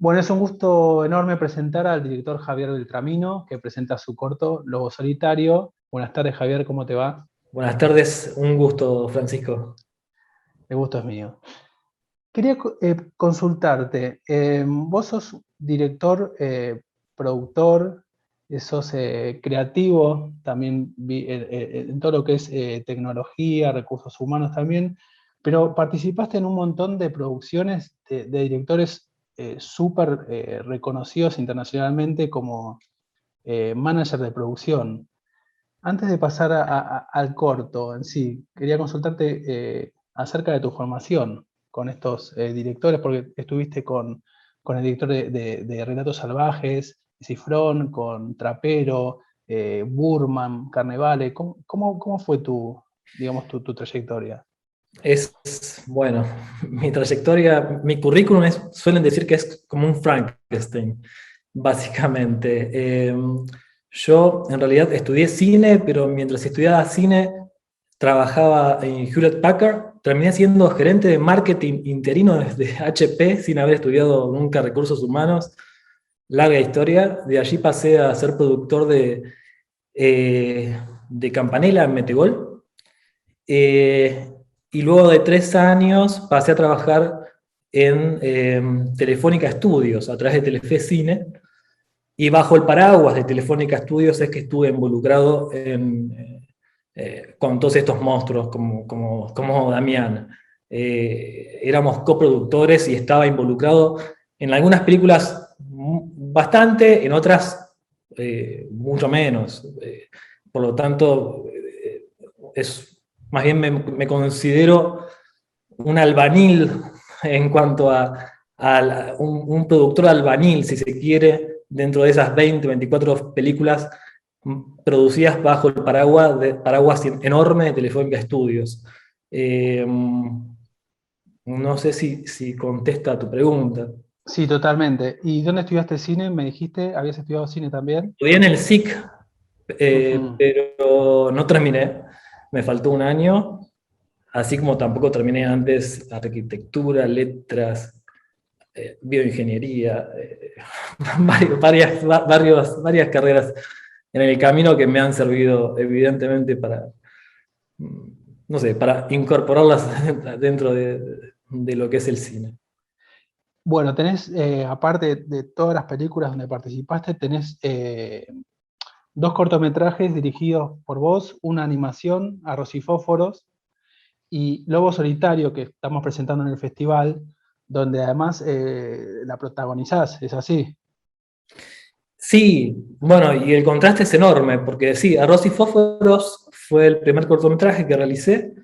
Bueno, es un gusto enorme presentar al director Javier Beltramino, que presenta su corto Lobo Solitario. Buenas tardes, Javier, ¿cómo te va? Buenas tardes, un gusto, Francisco. El gusto es mío. Quería consultarte, vos sos director, productor, sos creativo, también en todo lo que es tecnología, recursos humanos también, pero participaste en un montón de producciones de directores súper reconocidos internacionalmente como manager de producción. Antes de pasar al corto en sí, quería consultarte acerca de tu formación con estos directores, porque estuviste con el director de Relatos Salvajes, Cifrón, con Trapero, Burman, Carnevale. ¿Cómo fue digamos, tu trayectoria? Bueno, mi trayectoria, mi currículum suelen decir que es como un Frankenstein, básicamente. Yo en realidad estudié cine, pero mientras estudiaba cine trabajaba en Hewlett Packard, terminé siendo gerente de marketing interino desde HP sin haber estudiado nunca recursos humanos, larga historia. De allí pasé a ser productor de Campanella en Metegol. Eh, y luego de 3 años pasé a trabajar en Telefónica Estudios, a través de Telefe Cine, y bajo el paraguas de Telefónica Estudios es que estuve involucrado con todos estos monstruos como Damián. Éramos coproductores y estaba involucrado en algunas películas bastante, en otras mucho menos. Por lo tanto, más bien me considero un albanil en cuanto a un productor albanil, si se quiere, dentro de esas 20, 24 películas producidas bajo el paraguas enorme de Telefónica Studios. Eh, no sé si contesta a tu pregunta. Sí, totalmente. ¿Y dónde estudiaste cine? Me dijiste, ¿habías estudiado cine también? Estudié en el SIC, Ujú. pero no terminé. Me faltó un año, así como tampoco terminé antes arquitectura, letras, bioingeniería, varias carreras en el camino que me han servido evidentemente para, no sé, para incorporarlas dentro de lo que es el cine. Bueno, tenés, aparte de todas las películas donde participaste, tenés dos cortometrajes dirigidos por vos, una animación, Arroz y Fósforos, y Lobo Solitario, que estamos presentando en el festival, donde además la protagonizás, ¿es así? Sí, bueno, y el contraste es enorme, porque sí, Arroz y Fósforos fue el primer cortometraje que realicé.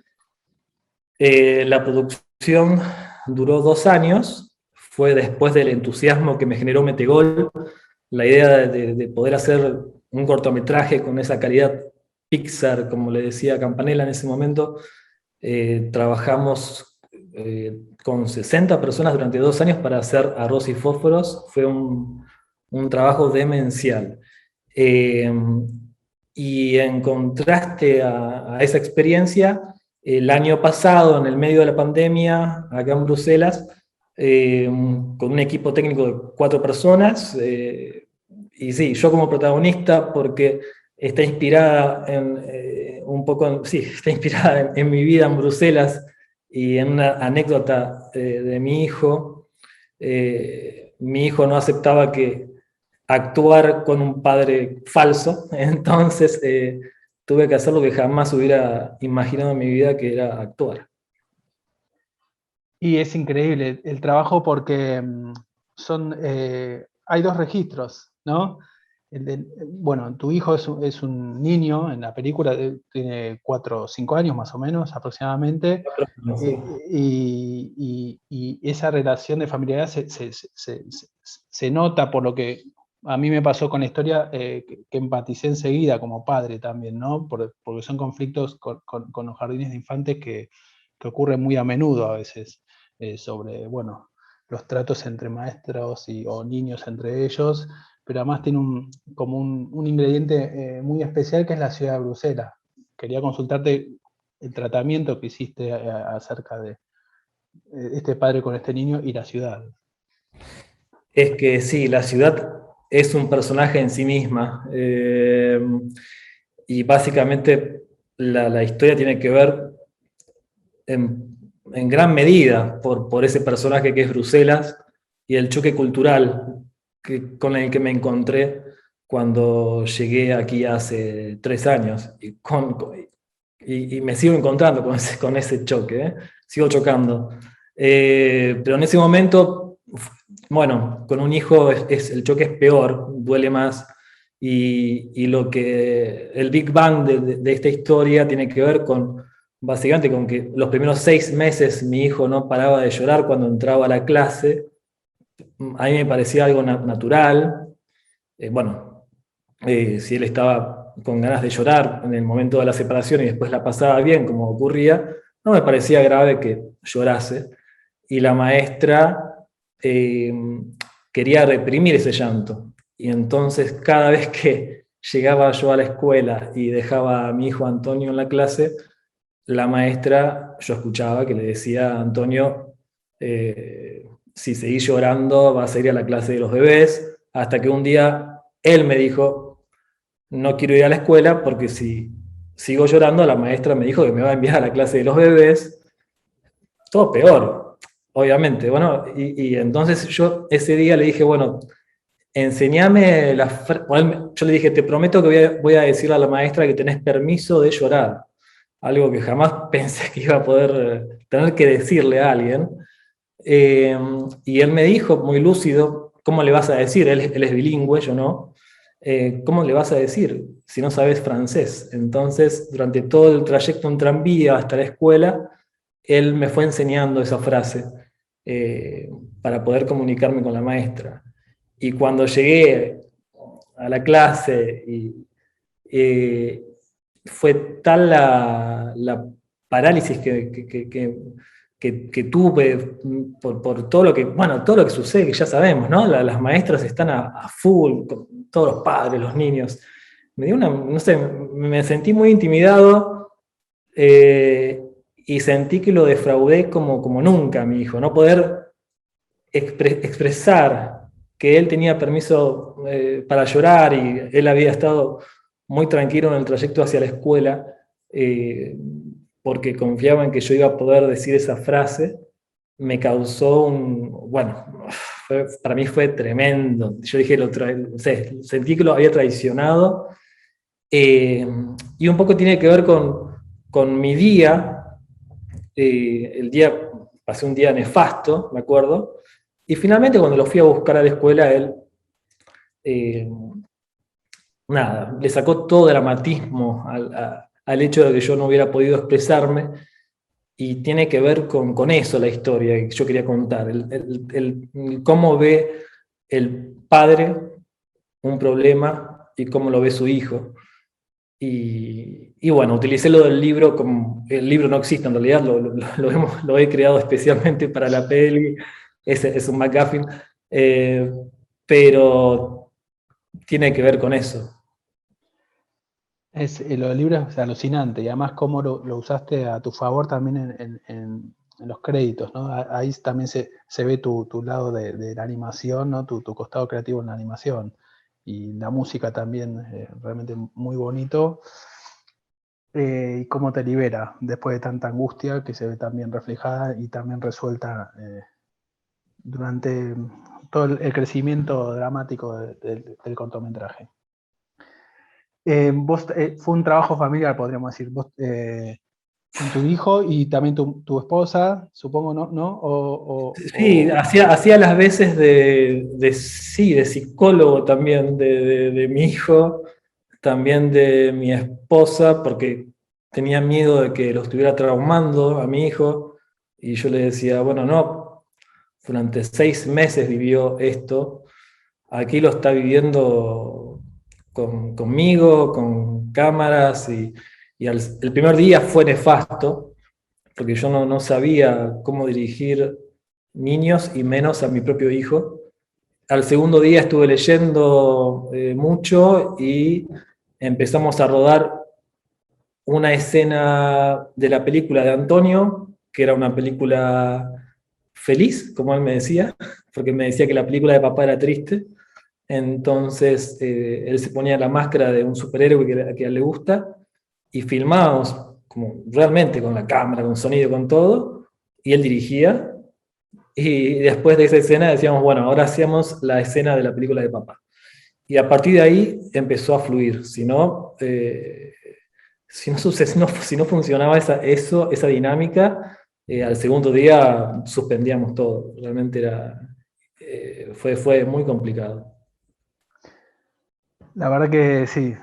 La producción duró 2 años, fue después del entusiasmo que me generó Metegol, la idea de poder hacer un cortometraje con esa calidad Pixar, como le decía Campanella en ese momento. Trabajamos con 60 personas durante 2 años para hacer Arroz y Fósforos. Fue un trabajo demencial. Eh, y en contraste a esa experiencia, el año pasado, en el medio de la pandemia, acá en Bruselas, con un equipo técnico de 4 personas, y sí, yo como protagonista, porque está inspirada un poco, sí, está inspirada en mi vida en Bruselas y en una anécdota de mi hijo. Mi hijo no aceptaba que actuar con un padre falso, entonces tuve que hacer lo que jamás hubiera imaginado en mi vida, que era actuar. Y es increíble el trabajo porque hay dos registros, ¿no? Bueno, tu hijo es un niño en la película, tiene 4 o 5 años más o menos aproximadamente, Sí. y esa relación de familiaridad se nota por lo que a mí me pasó con la historia, que empaticé enseguida como padre también, ¿no? Porque son conflictos con los jardines de infantes que ocurren muy a menudo a veces, sobre, bueno, los tratos entre maestros o niños entre ellos, pero además tiene como un ingrediente muy especial que es la ciudad de Bruselas. Quería consultarte el tratamiento que hiciste acerca de este padre con este niño y la ciudad. Es que sí, la ciudad es un personaje en sí misma. Y básicamente la historia tiene que ver en gran medida por ese personaje que es Bruselas y el choque cultural con el que me encontré cuando llegué aquí hace 3 años. Y me sigo encontrando con ese choque, ¿eh? Sigo chocando. Pero en ese momento, bueno, con un hijo el choque es peor, duele más. Y lo que el Big Bang de esta historia tiene que ver con, básicamente, con que los primeros 6 meses mi hijo no paraba de llorar cuando entraba a la clase. A mí me parecía algo natural. Bueno, si él estaba con ganas de llorar en el momento de la separación y después la pasaba bien, como ocurría, no me parecía grave que llorase. Y la maestra eh, quería reprimir ese llanto. Y entonces cada vez que llegaba yo a la escuela y dejaba a mi hijo Antonio en la clase, la maestra, yo escuchaba que le decía a Antonio, si seguís llorando vas a ir a la clase de los bebés, hasta que un día él me dijo, no quiero ir a la escuela porque si sigo llorando, la maestra me dijo que me va a enviar a la clase de los bebés, todo peor, obviamente. Bueno, y entonces yo ese día le dije, bueno, enseñame yo le dije, te prometo que voy a decirle a la maestra que tenés permiso de llorar, algo que jamás pensé que iba a poder tener que decirle a alguien. Y él me dijo, muy lúcido, ¿cómo le vas a decir? Él es bilingüe, yo no. ¿Cómo le vas a decir si no sabes francés? Entonces, durante todo el trayecto en tranvía hasta la escuela, él me fue enseñando esa frase eh, para poder comunicarme con la maestra. Y cuando llegué a la clase eh, fue tal la parálisis que tuve por todo lo que, bueno, todo lo que sucede, que ya sabemos, ¿no? Las maestras están a full, con todos los padres, los niños. Me dio no sé, me sentí muy intimidado y sentí que lo defraudé como nunca a mi hijo, no poder expresar que él tenía permiso para llorar y él había estado muy tranquilo en el trayecto hacia la escuela eh, porque confiaba en que yo iba a poder decir esa frase, me causó bueno, para mí fue tremendo. Yo dije, no sé, sentí que lo había traicionado y un poco tiene que ver con mi día, pasé un día nefasto, me acuerdo, y finalmente cuando lo fui a buscar a la escuela, él, eh, nada, le sacó todo dramatismo al hecho de que yo no hubiera podido expresarme, y tiene que ver con eso la historia que yo quería contar, cómo ve el padre un problema y cómo lo ve su hijo. Y bueno, utilicé lo del libro, como el libro no existe en realidad, lo he creado especialmente para la peli, es un MacGuffin, eh, pero tiene que ver con eso. Los libros es alucinante y además cómo lo usaste a tu favor también en los créditos, ¿no? Ahí también se ve tu lado de la animación, ¿no? Tu costado creativo en la animación y la música también, realmente muy bonito. Y cómo te libera después de tanta angustia que se ve también reflejada y también resuelta durante todo el crecimiento dramático del cortometraje. Fue un trabajo familiar, podríamos decir, vos, con tu hijo y también tu esposa, supongo, ¿no? ¿No? Sí, hacía las veces sí, de psicólogo también de mi hijo, también de mi esposa, porque tenía miedo de que lo estuviera traumando a mi hijo, y yo le decía, bueno, no, durante 6 meses vivió esto, aquí lo está viviendo conmigo, con cámaras, y el primer día fue nefasto, porque yo no sabía cómo dirigir niños y menos a mi propio hijo. Al segundo día estuve leyendo mucho y empezamos a rodar una escena de la película de Antonio, que era una película feliz, como él me decía, porque me decía que la película de papá era triste. Entonces él se ponía la máscara de un superhéroe que a él le gusta y filmábamos como realmente con la cámara, con sonido, con todo, y él dirigía. Y después de esa escena decíamos, bueno, ahora hacíamos la escena de la película de papá. Y a partir de ahí empezó a fluir. Si no funcionaba esa dinámica, al segundo día suspendíamos todo. Realmente fue muy complicado. La verdad que sí,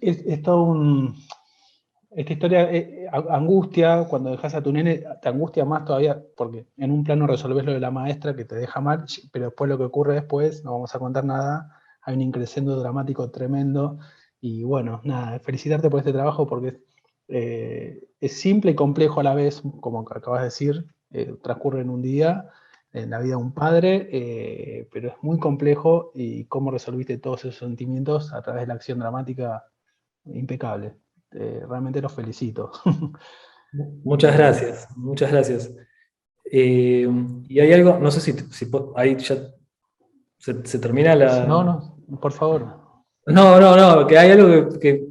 es todo un... Esta historia angustia, cuando dejas a tu nene, te angustia más todavía, porque en un plano resolvés lo de la maestra que te deja mal, pero después lo que ocurre después, no vamos a contar nada, hay un increscendo dramático tremendo, y bueno, nada, felicitarte por este trabajo porque es simple y complejo a la vez, como acabas de decir, transcurre en un día, en la vida de un padre, pero es muy complejo y cómo resolviste todos esos sentimientos a través de la acción dramática, impecable. Realmente los felicito. Muchas gracias, muchas gracias. Y hay algo, no sé si ahí ya se termina No, la... no, por favor. No, que hay algo porque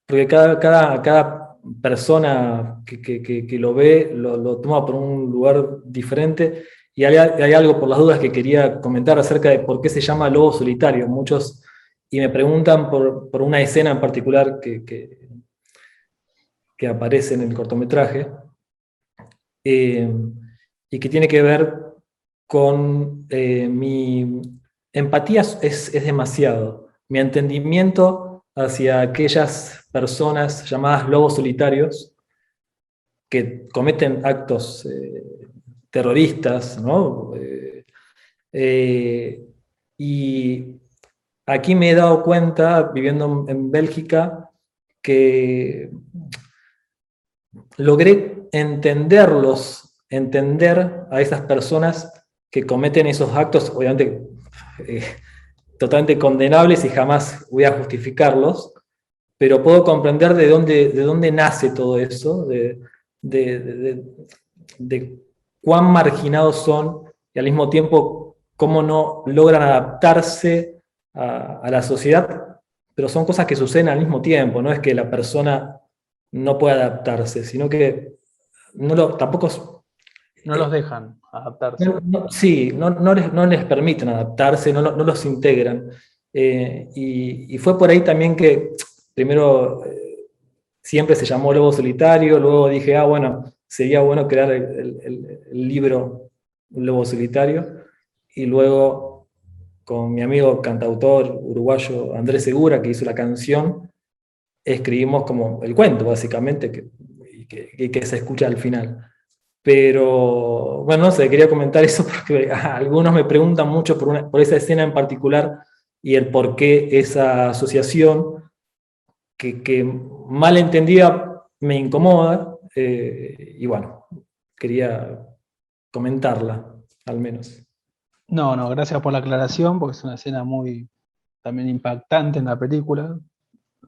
cada persona que lo ve lo toma por un lugar diferente, y hay algo por las dudas que quería comentar acerca de por qué se llama Lobo Solitario. Muchos, y me preguntan por una escena en particular que aparece en el cortometraje, eh, y que tiene que ver con mi empatía es demasiado. Mi entendimiento hacia aquellas personas llamadas lobos solitarios que cometen actos terroristas, ¿no? Eh, y aquí me he dado cuenta, viviendo en Bélgica, que logré entender a esas personas que cometen esos actos, obviamente eh, totalmente condenables y jamás voy a justificarlos, pero puedo comprender de dónde nace todo eso, de, de- de cuán marginados son y al mismo tiempo cómo no logran adaptarse a la sociedad, pero son cosas que suceden al mismo tiempo, no es que la persona no pueda adaptarse, sino que tampoco No los dejan adaptarse. sí, no les permiten adaptarse, no los integran. Y fue por ahí también que primero siempre se llamó Lobo Solitario, luego dije, bueno, sería bueno crear el libro Lobo Solitario, y luego con mi amigo cantautor uruguayo Andrés Segura, que hizo la canción, escribimos como el cuento, básicamente, que se escucha al final. Pero, bueno, no sé, quería comentar eso porque algunos me preguntan mucho por esa escena en particular y el por qué esa asociación, que mal entendida me incomoda, y bueno, quería comentarla, al menos. No, no, gracias por la aclaración, porque es una escena muy también impactante en la película.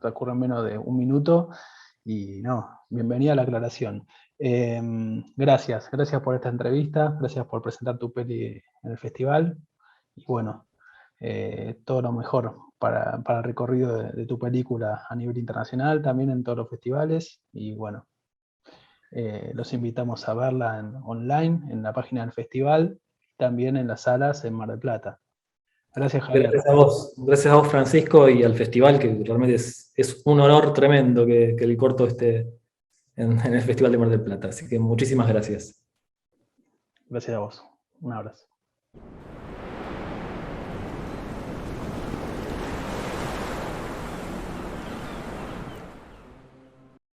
Transcurre en menos de un minuto. Y no, bienvenida a la aclaración. Gracias por esta entrevista, gracias por presentar tu peli en el festival. Y bueno, todo lo mejor para el recorrido de tu película a nivel internacional, también en todos los festivales. Y bueno, los invitamos a verla online, en la página del festival, también en las salas en Mar del Plata. Gracias, Javier. Gracias a vos, Francisco, y al festival, que realmente es un honor tremendo que el corto esté en el Festival de Mar del Plata. Así que muchísimas gracias. Gracias a vos. Un abrazo.